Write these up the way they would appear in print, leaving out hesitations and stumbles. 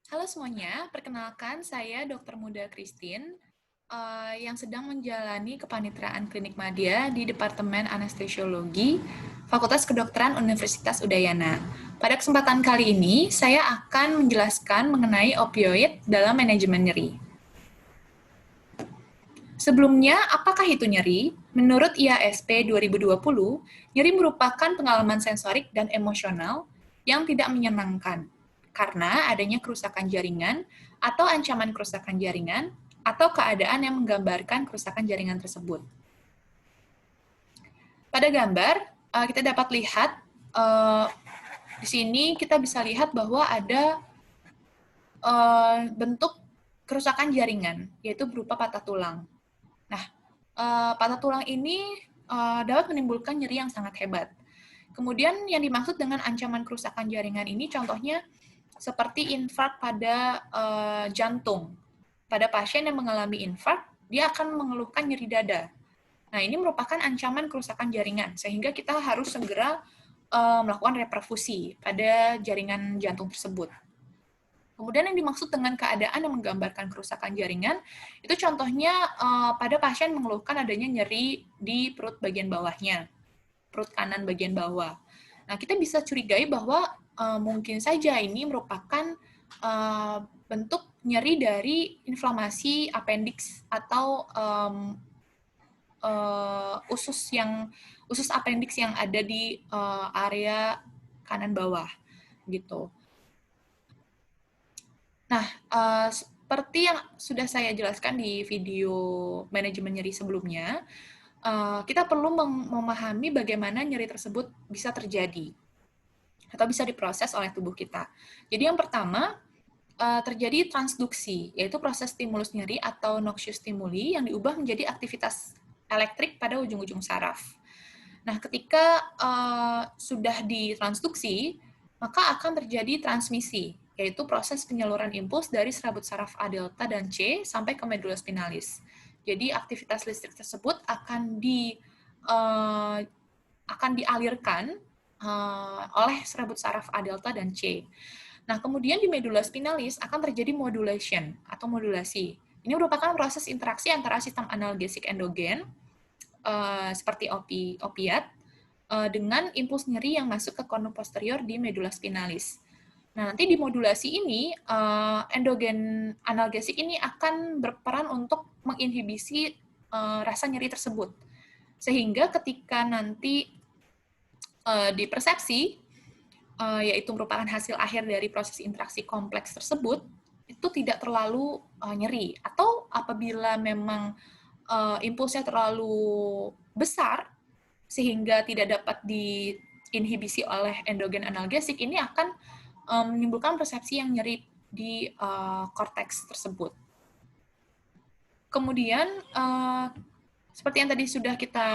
Halo semuanya, perkenalkan saya Dr. Muda Christine yang sedang menjalani kepaniteraan klinik madya di Departemen Anestesiologi Fakultas Kedokteran Universitas Udayana. Pada kesempatan kali ini, saya akan menjelaskan mengenai opioid dalam manajemen nyeri. Sebelumnya, apakah itu nyeri? Menurut IASP 2020, nyeri merupakan pengalaman sensorik dan emosional yang tidak menyenangkan karena adanya kerusakan jaringan atau ancaman kerusakan jaringan atau keadaan yang menggambarkan kerusakan jaringan tersebut. Pada gambar, kita dapat lihat di sini kita bisa lihat bahwa ada bentuk kerusakan jaringan, yaitu berupa patah tulang. Nah, patah tulang ini dapat menimbulkan nyeri yang sangat hebat. Kemudian yang dimaksud dengan ancaman kerusakan jaringan ini contohnya seperti infark pada jantung. Pada pasien yang mengalami infark, dia akan mengeluhkan nyeri dada. Nah, ini merupakan ancaman kerusakan jaringan, sehingga kita harus segera melakukan reperfusi pada jaringan jantung tersebut. Kemudian yang dimaksud dengan keadaan yang menggambarkan kerusakan jaringan, itu contohnya pada pasien mengeluhkan adanya nyeri di perut bagian bawahnya, perut kanan bagian bawah. Nah, kita bisa curigai bahwa mungkin saja ini merupakan bentuk nyeri dari inflamasi appendix atau usus appendix yang ada di area kanan bawah, gitu. Nah, seperti yang sudah saya jelaskan di video manajemen nyeri sebelumnya, kita perlu memahami bagaimana nyeri tersebut bisa terjadi atau bisa diproses oleh tubuh kita. Jadi yang pertama, terjadi transduksi, yaitu proses stimulus nyeri atau noxious stimuli yang diubah menjadi aktivitas elektrik pada ujung-ujung saraf. Nah, ketika sudah ditransduksi, maka akan terjadi transmisi, yaitu proses penyaluran impuls dari serabut saraf A delta dan C sampai ke medula spinalis. Jadi aktivitas listrik tersebut akan dialirkan oleh serabut saraf A delta dan C. Nah, kemudian di medula spinalis akan terjadi modulation atau modulasi. Ini merupakan proses interaksi antara sistem analgesik endogen seperti opiat dengan impuls nyeri yang masuk ke konum posterior di medula spinalis. Nah, nanti di modulasi ini, endogen analgesik ini akan berperan untuk menginhibisi rasa nyeri tersebut. Sehingga ketika nanti dipersepsi, yaitu merupakan hasil akhir dari proses interaksi kompleks tersebut, itu tidak terlalu nyeri. Atau apabila memang impulsnya terlalu besar, sehingga tidak dapat diinhibisi oleh endogen analgesik, ini akan menimbulkan persepsi yang nyeri di korteks tersebut. Kemudian, seperti yang tadi sudah kita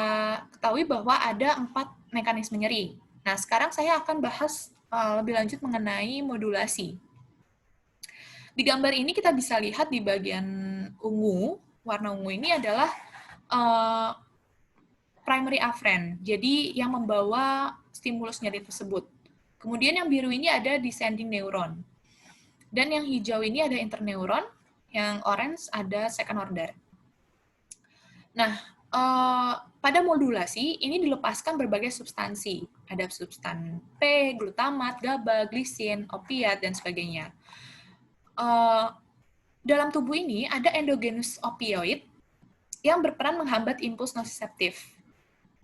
ketahui bahwa ada 4 mekanisme nyeri. Nah, sekarang saya akan bahas lebih lanjut mengenai modulasi. Di gambar ini kita bisa lihat di bagian ungu, warna ungu ini adalah primary afferent, jadi yang membawa stimulus nyeri tersebut. Kemudian yang biru ini ada descending neuron. Dan yang hijau ini ada interneuron, yang orange ada second order. Nah, pada modulasi ini dilepaskan berbagai substansi. Ada substan P, glutamat, GABA, glisin, opiat, dan sebagainya. Dalam tubuh ini ada endogenous opioid yang berperan menghambat impuls nociceptif.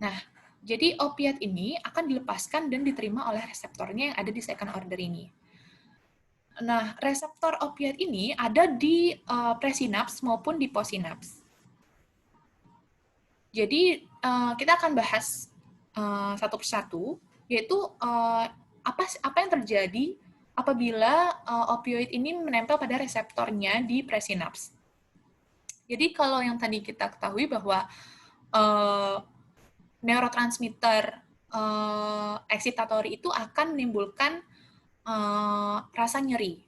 Nah, jadi opiat ini akan dilepaskan dan diterima oleh reseptornya yang ada di second order ini. Nah, reseptor opiat ini ada di presinaps maupun di posinaps. Jadi, kita akan bahas satu persatu, yaitu apa yang terjadi apabila opioid ini menempel pada reseptornya di presinaps. Jadi, kalau yang tadi kita ketahui bahwa neurotransmitter excitatory itu akan menimbulkan rasa nyeri.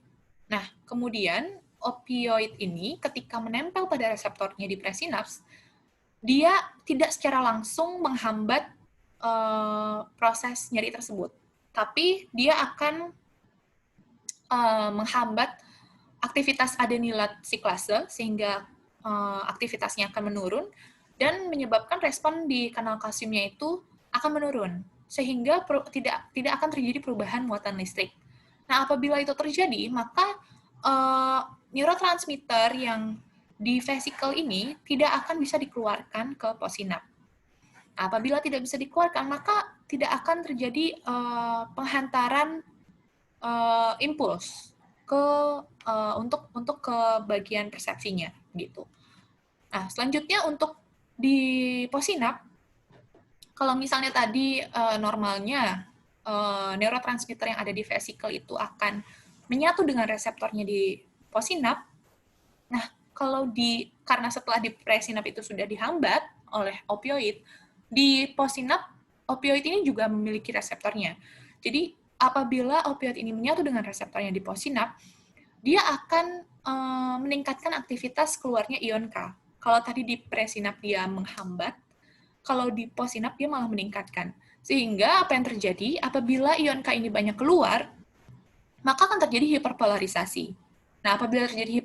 Nah, kemudian opioid ini ketika menempel pada reseptornya di presinaps, dia tidak secara langsung menghambat proses nyeri tersebut, tapi dia akan menghambat aktivitas adenilat siklase sehingga aktivitasnya akan menurun dan menyebabkan respon di kanal kalsiumnya itu akan menurun sehingga tidak akan terjadi perubahan muatan listrik. Nah, apabila itu terjadi, maka neurotransmitter yang di vesikel ini tidak akan bisa dikeluarkan ke possinap. Apabila tidak bisa dikeluarkan, maka tidak akan terjadi penghantaran impuls untuk ke bagian persepsinya gitu. Nah, selanjutnya untuk di possinap, kalau misalnya tadi normalnya neurotransmitter yang ada di vesikel itu akan menyatu dengan reseptornya di possinap. Nah, karena setelah di presinap itu sudah dihambat oleh opioid, di possinap opioid ini juga memiliki reseptornya. Jadi apabila opioid ini menyatu dengan reseptornya di possinap, dia akan meningkatkan aktivitas keluarnya ion K. Kalau tadi di presinap dia menghambat, kalau di possinap dia malah meningkatkan. Sehingga apa yang terjadi apabila ion K ini banyak keluar, maka akan terjadi hiperpolarisasi. Nah, apabila terjadi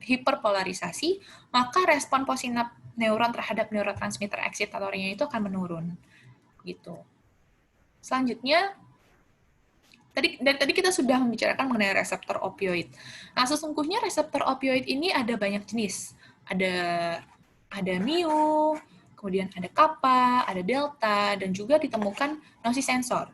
hiperpolarisasi, maka respon possinap neuron terhadap neurotransmitter eksitatornya itu akan menurun. Gitu. Selanjutnya, dari tadi kita sudah membicarakan mengenai reseptor opioid. Nah, sesungguhnya reseptor opioid ini ada banyak jenis. Ada mu, kemudian ada kappa, ada delta, dan juga ditemukan nosisensor.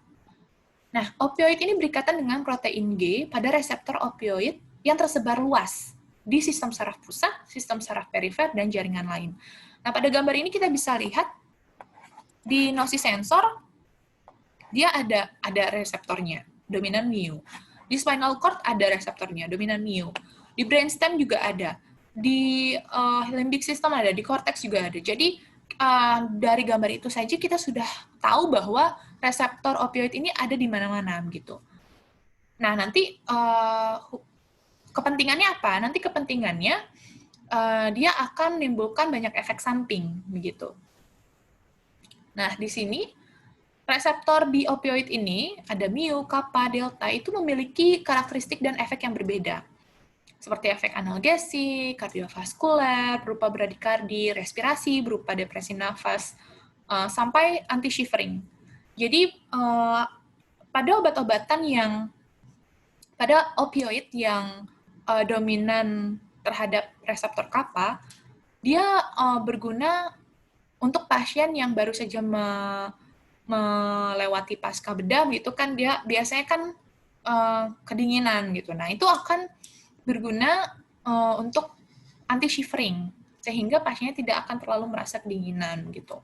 Nah, opioid ini berikatan dengan protein G pada reseptor opioid yang tersebar luas di sistem saraf pusat, sistem saraf perifer, dan jaringan lain. Nah, pada gambar ini kita bisa lihat di nosisensor, dia ada reseptornya, dominan mu. Di spinal cord ada reseptornya, dominan mu. Di brainstem juga ada. Di limbic system ada, di cortex juga ada. Jadi, dari gambar itu saja kita sudah tahu bahwa reseptor opioid ini ada di mana-mana gitu. Nah, nanti kepentingannya apa? Nanti kepentingannya dia akan menimbulkan banyak efek samping begitu. Nah, di sini reseptor di opioid ini ada mu, kappa, delta itu memiliki karakteristik dan efek yang berbeda. Seperti efek analgesik, kardiovaskuler, berupa bradikardi, respirasi, berupa depresi nafas, sampai anti-shivering. Jadi, pada opioid yang dominan terhadap reseptor kappa, dia berguna untuk pasien yang baru saja melewati pasca bedah, itu kan dia biasanya kan kedinginan gitu. Nah, itu akan berguna untuk anti-shivering, sehingga pasiennya tidak akan terlalu merasa kedinginan gitu.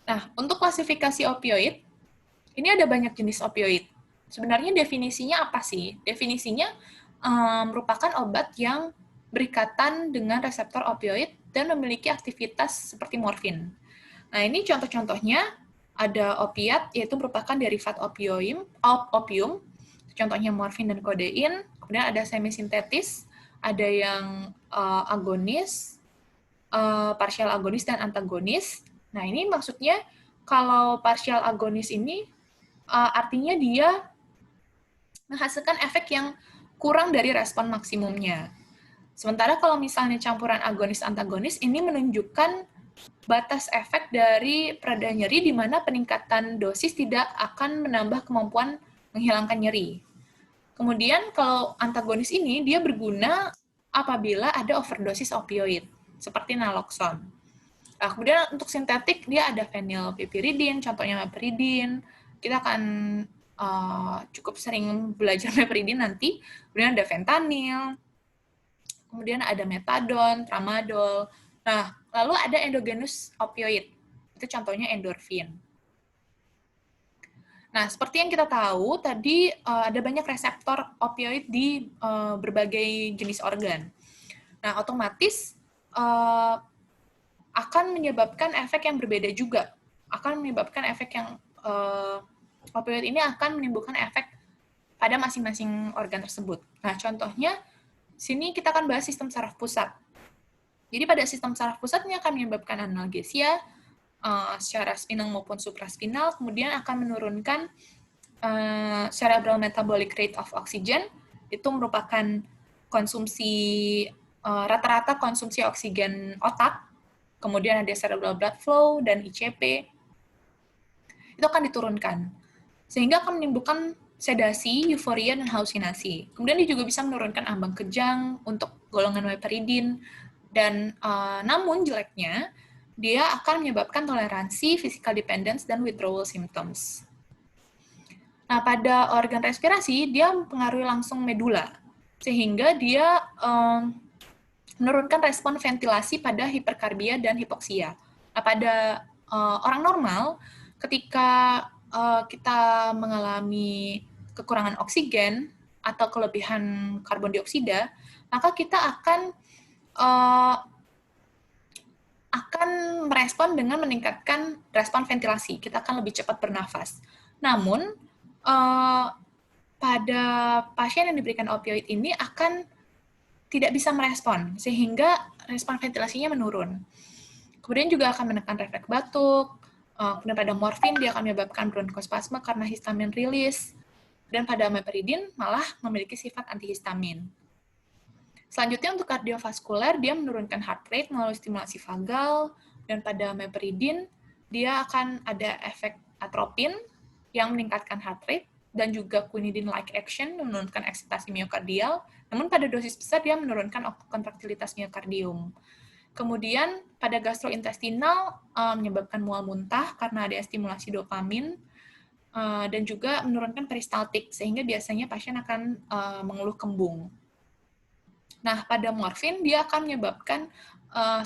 Nah, untuk klasifikasi opioid, ini ada banyak jenis opioid. Sebenarnya definisinya apa sih? Definisinya merupakan obat yang berikatan dengan reseptor opioid dan memiliki aktivitas seperti morfin. Nah, ini contoh-contohnya ada opiat, yaitu merupakan derivat opium, contohnya morfin dan kodein. Kemudian ada semisintetis, ada yang agonis, partial agonis dan antagonis. Nah, ini maksudnya kalau partial agonis ini artinya dia menghasilkan efek yang kurang dari respon maksimumnya. Sementara kalau misalnya campuran agonis-antagonis ini menunjukkan batas efek dari pereda nyeri di mana peningkatan dosis tidak akan menambah kemampuan menghilangkan nyeri. Kemudian kalau antagonis ini dia berguna apabila ada overdosis opioid, seperti naloxone. Nah, kemudian untuk sintetik dia ada fenilpipiridin, contohnya meperidin. Kita akan cukup sering belajar meperidin nanti. Kemudian ada fentanyl, kemudian ada metadon, tramadol. Nah, lalu ada endogenous opioid, itu contohnya endorfin. Nah, seperti yang kita tahu, tadi ada banyak reseptor opioid di berbagai jenis organ. Nah, otomatis akan menyebabkan efek yang berbeda juga. Akan menyebabkan efek yang opioid ini akan menimbulkan efek pada masing-masing organ tersebut. Nah, contohnya, sini kita akan bahas sistem saraf pusat. Jadi pada sistem saraf pusatnya akan menyebabkan analgesia secara spinal maupun supraspinal, kemudian akan menurunkan cerebral metabolic rate of oxygen, Itu merupakan konsumsi rata-rata konsumsi oksigen otak, kemudian ada cerebral blood flow dan ICP, itu akan diturunkan. Sehingga akan menimbulkan sedasi, euforia, dan halusinasi. Kemudian dia juga bisa menurunkan ambang kejang untuk golongan meperidin, dan namun jeleknya, dia akan menyebabkan toleransi, physical dependence, dan withdrawal symptoms. Nah, pada organ respirasi, dia mempengaruhi langsung medula, sehingga dia menurunkan respon ventilasi pada hiperkarbia dan hipoksia. Nah, pada orang normal, ketika kita mengalami kekurangan oksigen atau kelebihan karbon dioksida, maka kita akan merespon dengan meningkatkan respon ventilasi. Kita akan lebih cepat bernafas. Namun, pada pasien yang diberikan opioid ini akan tidak bisa merespon, sehingga respon ventilasinya menurun. Kemudian juga akan menekan refleks batuk. Kemudian pada morfin dia akan menyebabkan bronkospasme karena histamin rilis. Dan pada meperidin malah memiliki sifat antihistamin. Selanjutnya untuk kardiovaskuler, dia menurunkan heart rate melalui stimulasi vagal, dan pada meperidin, dia akan ada efek atropin yang meningkatkan heart rate, dan juga quinidine-like action menurunkan eksitasi miokardial, namun pada dosis besar dia menurunkan kontraktilitas miokardium. Kemudian pada gastrointestinal menyebabkan mual muntah karena ada stimulasi dopamin, dan juga menurunkan peristaltik, sehingga biasanya pasien akan mengeluh kembung. Nah, pada morfin dia akan menyebabkan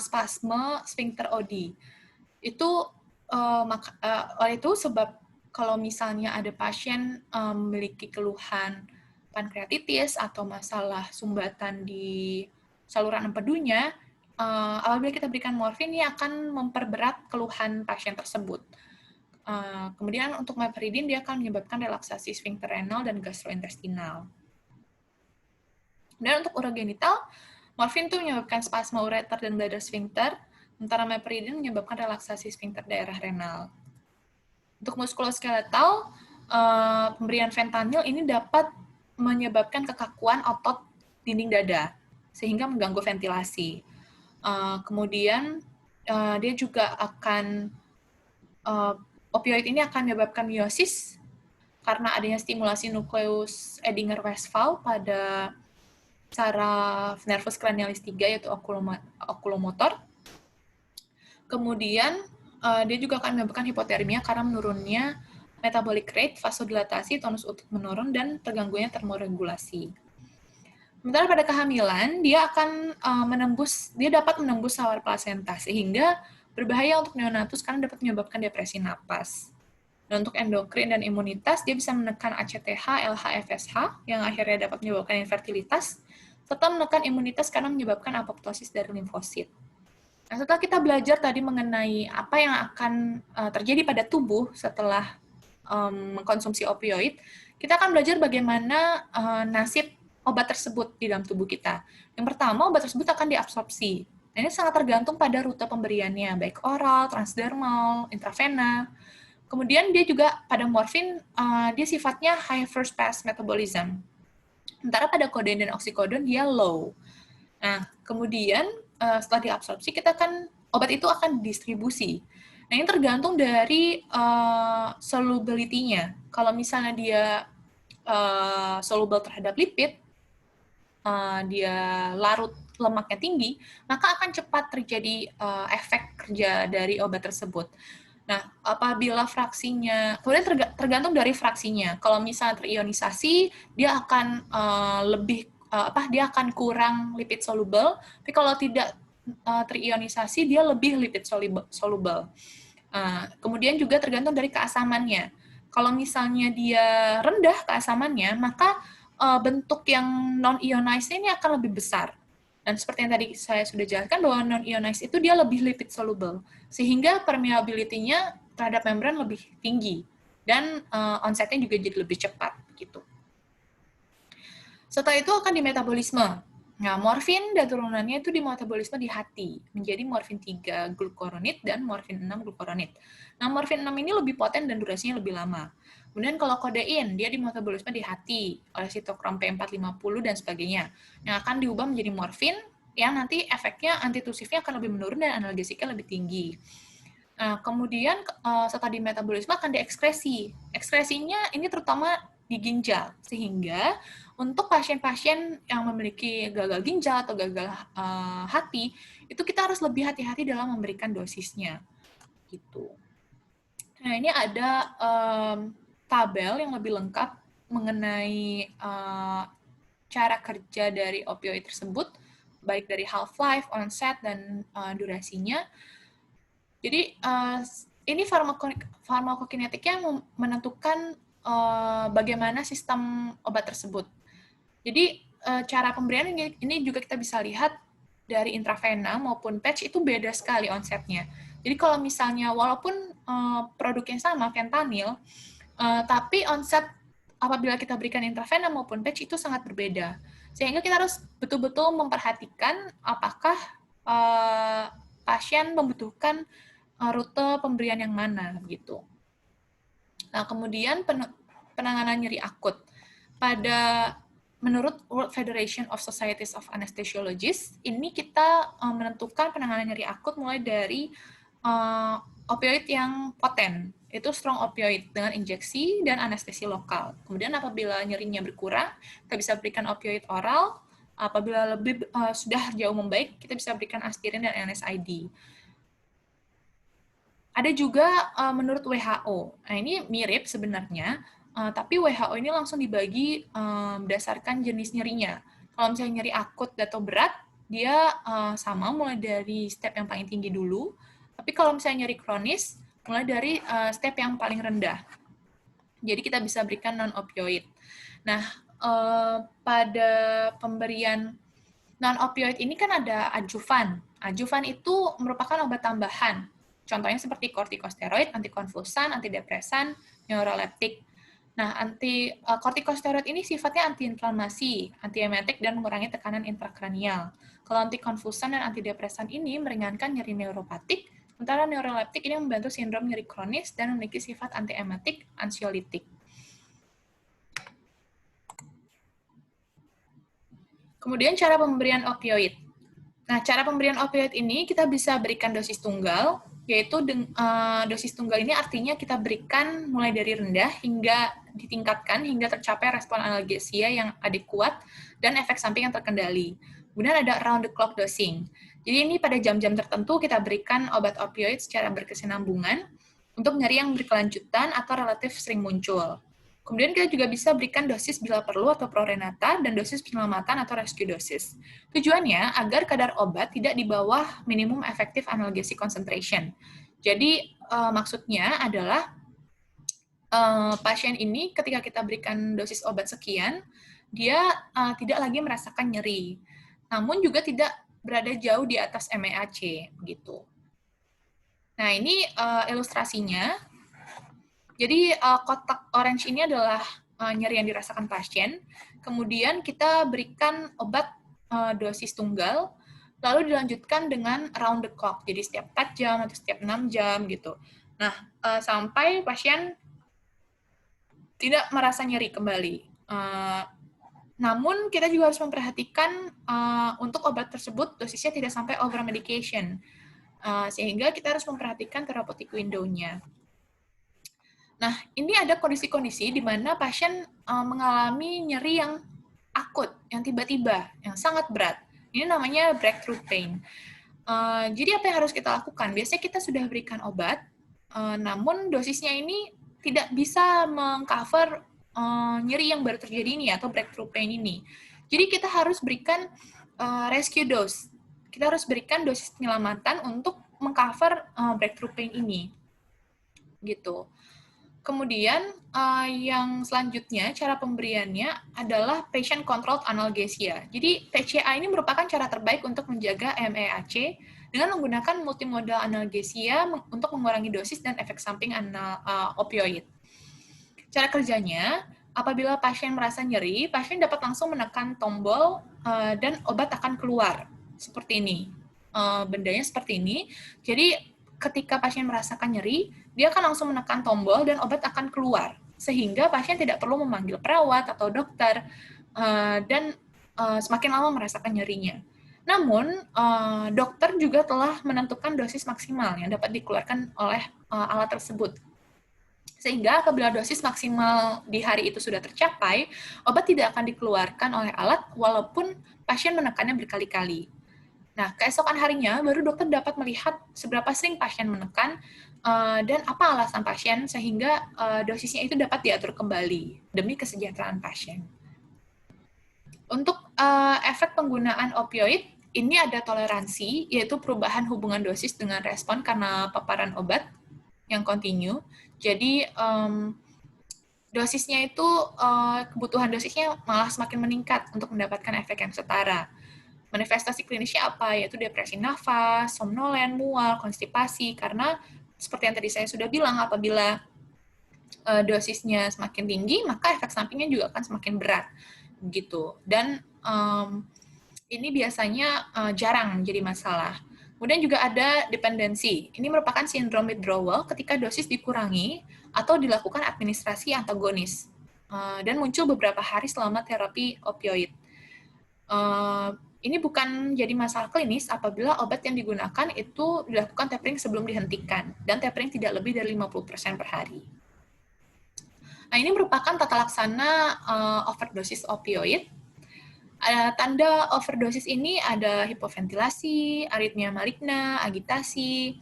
spasme sphincter OD. Itu oleh itu sebab kalau misalnya ada pasien memiliki keluhan pankreatitis atau masalah sumbatan di saluran empedunya, apabila kita berikan morfin, ini akan memperberat keluhan pasien tersebut. Kemudian untuk meperidin dia akan menyebabkan relaksasi sphincter renal dan gastrointestinal. Dan untuk urogenital, morfin itu menyebabkan spasme ureter dan bladder sphincter, sementara meperidin menyebabkan relaksasi sphincter daerah renal. Untuk muskuloskeletal, pemberian fentanyl ini dapat menyebabkan kekakuan otot dinding dada, sehingga mengganggu ventilasi. Kemudian, dia juga akan, opioid ini akan menyebabkan miosis, karena adanya stimulasi nukleus Edinger-Westphal pada saraf nervus cranialis 3, yaitu okulomotor. Kemudian, dia juga akan menyebabkan hipotermia karena menurunnya metabolic rate, vasodilatasi, tonus usus menurun, dan terganggunya termoregulasi. Sementara pada kehamilan, dia dapat menembus sawar plasenta, sehingga berbahaya untuk neonatus karena dapat menyebabkan depresi napas. Dan untuk endokrin dan imunitas, dia bisa menekan ACTH, LH, FSH, yang akhirnya dapat menyebabkan infertilitas, serta menekan imunitas karena menyebabkan apoptosis dari limfosit. Nah, setelah kita belajar tadi mengenai apa yang akan terjadi pada tubuh setelah mengkonsumsi opioid, kita akan belajar bagaimana nasib obat tersebut di dalam tubuh kita. Yang pertama, obat tersebut akan diabsorpsi. Nah, ini sangat tergantung pada rute pemberiannya, baik oral, transdermal, intravena. Kemudian dia juga pada morfin, dia sifatnya high first pass metabolism. Sementara pada kodein dan oksikodon dia low. Nah, kemudian setelah diabsorpsi, obat itu akan didistribusi. Nah, ini tergantung dari solubility-nya. Kalau misalnya dia soluble terhadap lipid, dia larut lemaknya tinggi, maka akan cepat terjadi efek kerja dari obat tersebut. Nah, apabila fraksinya, kemudian tergantung dari fraksinya. Kalau misalnya terionisasi, dia akan dia akan kurang lipid soluble. Tapi kalau tidak terionisasi, dia lebih lipid soluble. Kemudian juga tergantung dari keasamannya. Kalau misalnya dia rendah keasamannya, maka bentuk yang non-ionized ini akan lebih besar. Dan seperti yang tadi saya sudah jelaskan bahwa non-ionized itu dia lebih lipid soluble, sehingga permeability-nya terhadap membran lebih tinggi, dan onset-nya juga jadi lebih cepat. Gitu. Setelah itu akan dimetabolisme. Nah, morfin dan turunannya itu dimetabolisme di hati, menjadi morfin 3 glukuronid dan morfin 6 glukuronid. Nah, morfin 6 ini lebih poten dan durasinya lebih lama. Kemudian kalau kodein, dia dimetabolisme di hati oleh sitokrom P450 dan sebagainya, yang akan diubah menjadi morfin yang nanti efeknya antitusifnya akan lebih menurun dan analgesiknya lebih tinggi. Nah, kemudian setelah dimetabolisme akan diekskresi. Ekskresinya ini terutama di ginjal, sehingga untuk pasien-pasien yang memiliki gagal ginjal atau gagal hati, itu kita harus lebih hati-hati dalam memberikan dosisnya. Gitu. Nah, ini ada tabel yang lebih lengkap mengenai cara kerja dari opioid tersebut, baik dari half-life, onset, dan durasinya. Jadi, ini farmakokinetiknya menentukan bagaimana sistem obat tersebut. Jadi, cara pemberian ini juga kita bisa lihat dari intravena maupun patch itu beda sekali onsetnya. Jadi, kalau misalnya walaupun produknya sama, fentanyl, tapi onset apabila kita berikan intravena maupun patch itu sangat berbeda. Sehingga kita harus betul-betul memperhatikan apakah pasien membutuhkan rute pemberian yang mana gitu. Nah, kemudian penanganan nyeri akut. Menurut World Federation of Societies of Anesthesiologists, ini kita menentukan penanganan nyeri akut mulai dari opioid yang poten, itu strong opioid dengan injeksi dan anestesi lokal. Kemudian apabila nyerinya berkurang, kita bisa berikan opioid oral. Apabila sudah jauh membaik, kita bisa berikan aspirin dan NSAID. Ada juga menurut WHO. Nah, ini mirip sebenarnya, tapi WHO ini langsung dibagi berdasarkan jenis nyerinya. Kalau misalnya nyeri akut atau berat, dia sama mulai dari step yang paling tinggi dulu. Tapi kalau misalnya nyeri kronis, mulai dari step yang paling rendah. Jadi kita bisa berikan non-opioid. Nah, pada pemberian non-opioid ini kan ada adjuvan. Adjuvan itu merupakan obat tambahan. Contohnya seperti kortikosteroid, antikonvulsan, antidepresan, neuroleptik. Nah, kortikosteroid ini sifatnya antiinflamasi, antiemetik, dan mengurangi tekanan intrakranial. Kalau antikonvulsan dan antidepresan ini meringankan nyeri neuropatik, sementara neuroleptik ini membantu sindrom nyeri kronis dan memiliki sifat antiemetik, ansiolitik. Kemudian cara pemberian opioid. Nah, cara pemberian opioid ini kita bisa berikan dosis tunggal, yaitu dosis tunggal ini artinya kita berikan mulai dari rendah hingga ditingkatkan hingga tercapai respon analgesia yang adekuat dan efek samping yang terkendali. Kemudian ada round the clock dosing. Jadi ini pada jam-jam tertentu kita berikan obat opioid secara berkesinambungan untuk nyeri yang berkelanjutan atau relatif sering muncul. Kemudian kita juga bisa berikan dosis bila perlu atau prorenata dan dosis penyelamatan atau rescue dosis. Tujuannya agar kadar obat tidak di bawah minimum effective analgesic concentration. Jadi maksudnya adalah pasien ini ketika kita berikan dosis obat sekian, dia tidak lagi merasakan nyeri. Namun juga tidak berada jauh di atas MEAC gitu. Nah, ini ilustrasinya. Jadi kotak orange ini adalah nyeri yang dirasakan pasien. Kemudian kita berikan obat dosis tunggal, lalu dilanjutkan dengan round the clock. Jadi setiap 4 jam atau setiap 6 jam gitu. Nah, sampai pasien tidak merasa nyeri kembali. Namun kita juga harus memperhatikan untuk obat tersebut dosisnya tidak sampai over medication. Sehingga kita harus memperhatikan therapeutic window-nya. Nah, ini ada kondisi-kondisi di mana pasien mengalami nyeri yang akut, yang tiba-tiba, yang sangat berat. Ini namanya breakthrough pain. Jadi apa yang harus kita lakukan? Biasanya kita sudah berikan obat, namun dosisnya ini tidak bisa mengcover nyeri yang baru terjadi ini atau breakthrough pain ini. Jadi kita harus berikan rescue dose. Kita harus berikan dosis penyelamatan untuk mengcover breakthrough pain ini. Gitu. Kemudian yang selanjutnya cara pemberiannya adalah patient controlled analgesia. Jadi PCA ini merupakan cara terbaik untuk menjaga MEAC dengan menggunakan multimodal analgesia untuk mengurangi dosis dan efek samping opioid. Cara kerjanya, apabila pasien merasa nyeri, pasien dapat langsung menekan tombol dan obat akan keluar seperti ini. Bendanya seperti ini. Jadi ketika pasien merasakan nyeri, dia akan langsung menekan tombol dan obat akan keluar, sehingga pasien tidak perlu memanggil perawat atau dokter dan semakin lama merasakan nyerinya. Namun, dokter juga telah menentukan dosis maksimal yang dapat dikeluarkan oleh alat tersebut. Sehingga apabila dosis maksimal di hari itu sudah tercapai, obat tidak akan dikeluarkan oleh alat walaupun pasien menekannya berkali-kali. Nah, keesokan harinya baru dokter dapat melihat seberapa sering pasien menekan dan apa alasan pasien sehingga dosisnya itu dapat diatur kembali demi kesejahteraan pasien. Untuk efek penggunaan opioid, ini ada toleransi, yaitu perubahan hubungan dosis dengan respon karena paparan obat yang kontinu. Jadi, dosisnya itu, kebutuhan dosisnya malah semakin meningkat untuk mendapatkan efek yang setara. Manifestasi klinisnya apa? Yaitu depresi nafas, somnolen, mual, konstipasi, karena seperti yang tadi saya sudah bilang, apabila dosisnya semakin tinggi, maka efek sampingnya juga akan semakin berat. Gitu. Dan ini biasanya jarang jadi masalah. Kemudian juga ada dependensi. Ini merupakan sindrom withdrawal ketika dosis dikurangi atau dilakukan administrasi antagonis. Dan muncul beberapa hari selama terapi opioid. Ini bukan jadi masalah klinis apabila obat yang digunakan itu dilakukan tapering sebelum dihentikan. Dan tapering tidak lebih dari 50% per hari. Nah, ini merupakan tata laksana overdosis opioid. Tanda overdosis ini ada hipoventilasi, aritmia maligna, agitasi.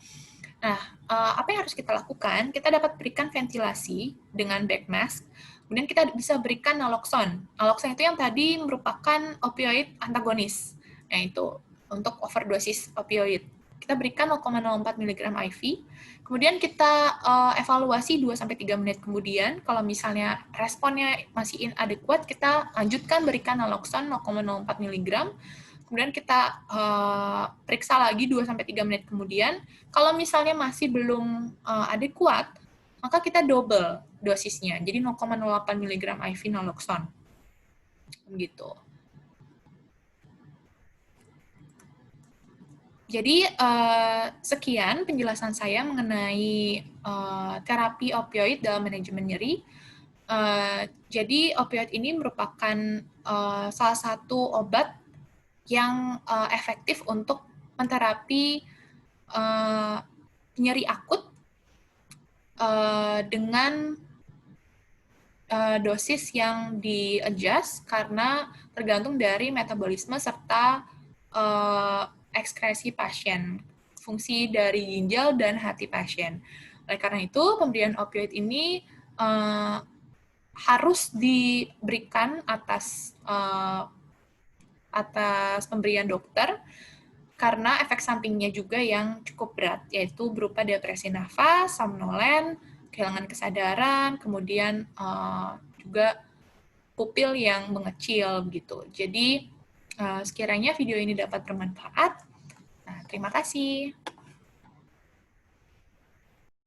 Nah, apa yang harus kita lakukan? Kita dapat berikan ventilasi dengan back mask, kemudian kita bisa berikan naloxone. Naloxone itu yang tadi merupakan opioid antagonis, yaitu untuk overdosis opioid. Kita berikan 0,04 mg IV, kemudian kita evaluasi 2-3 menit kemudian, kalau misalnya responnya masih inadequate, kita lanjutkan berikan naloxone 0,04 mg, kemudian kita periksa lagi 2-3 menit kemudian, kalau misalnya masih belum adekuat, maka kita double dosisnya, jadi 0,08 mg IV naloxone. Begitu. Jadi, sekian penjelasan saya mengenai terapi opioid dalam manajemen nyeri. Jadi, opioid ini merupakan salah satu obat yang efektif untuk menterapi nyeri akut dengan dosis yang di-adjust karena tergantung dari metabolisme serta ekskresi pasien, fungsi dari ginjal dan hati pasien. Oleh karena itu, pemberian opioid ini harus diberikan atas pemberian dokter karena efek sampingnya juga yang cukup berat, yaitu berupa depresi nafas, somnolen, kehilangan kesadaran, kemudian juga pupil yang mengecil gitu. Jadi sekiranya video ini dapat bermanfaat. Nah, terima kasih.